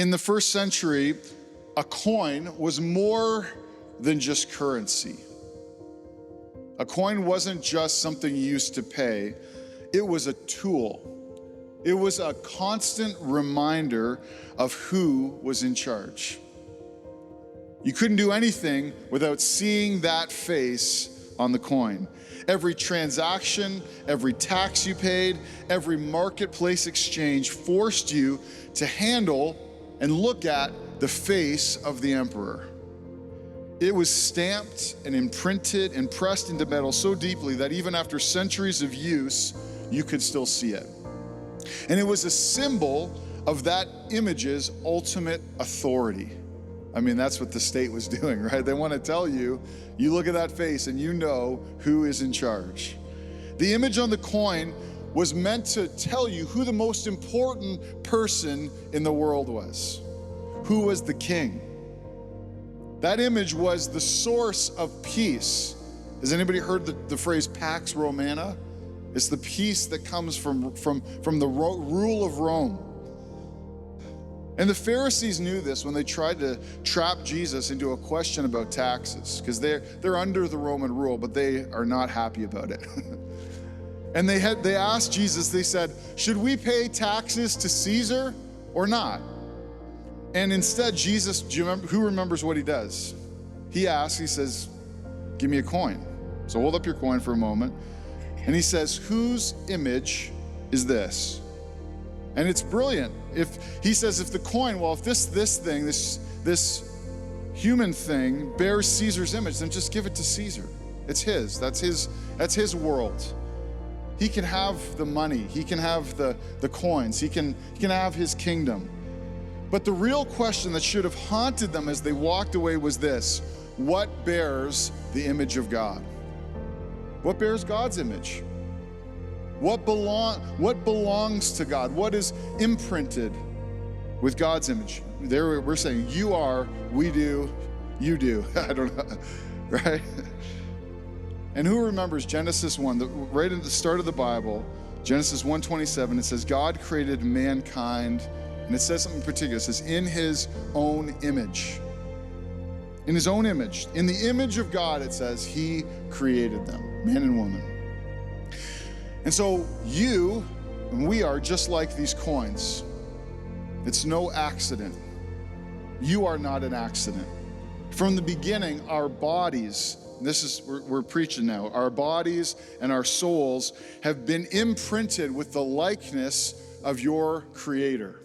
In the first century, a coin was more than just currency. A coin wasn't just something you used to pay. It was a tool. It was a constant reminder of who was in charge. You couldn't do anything without seeing that face on the coin. Every transaction, every tax you paid, every marketplace exchange forced you to handle and look at the face of the emperor. It was stamped and imprinted and pressed into metal so deeply that even after centuries of use, you could still see it. And it was a symbol of that image's ultimate authority. I mean, that's what the state was doing, right? They want to tell you, you look at that face and you know who is in charge. The image on the coin was meant to tell you who the most important person in the world was, who was the king. That image was the source of peace. Has anybody heard the phrase Pax Romana? It's the peace that comes from the rule of Rome. And the Pharisees knew this when they tried to trap Jesus into a question about taxes, because they're under the Roman rule, but they are not happy about it. And they asked Jesus, they said, should we pay taxes to Caesar or not? And instead, Jesus, who remembers what he does? He asks, he says, give me a coin. So hold up your coin for a moment. And he says, whose image is this? And it's brilliant. If the coin, well, if this human thing bears Caesar's image, then just give it to Caesar. It's his. That's his world. He can have the money. He can have the coins. He can have his kingdom. But the real question that should have haunted them as they walked away was this: what bears the image of God? What bears God's image? What belongs to God? What is imprinted with God's image? There we're saying, you are, we do, you do. I don't know, right? And who remembers Genesis 1, right at the start of the Bible, Genesis 1:27, it says, God created mankind, and it says something particular. It says, in his own image. In his own image. In the image of God, it says, he created them, man and woman. And so you and we are just like these coins. It's no accident. You are not an accident. From the beginning, our bodies, we're preaching now, our bodies and our souls have been imprinted with the likeness of your Creator.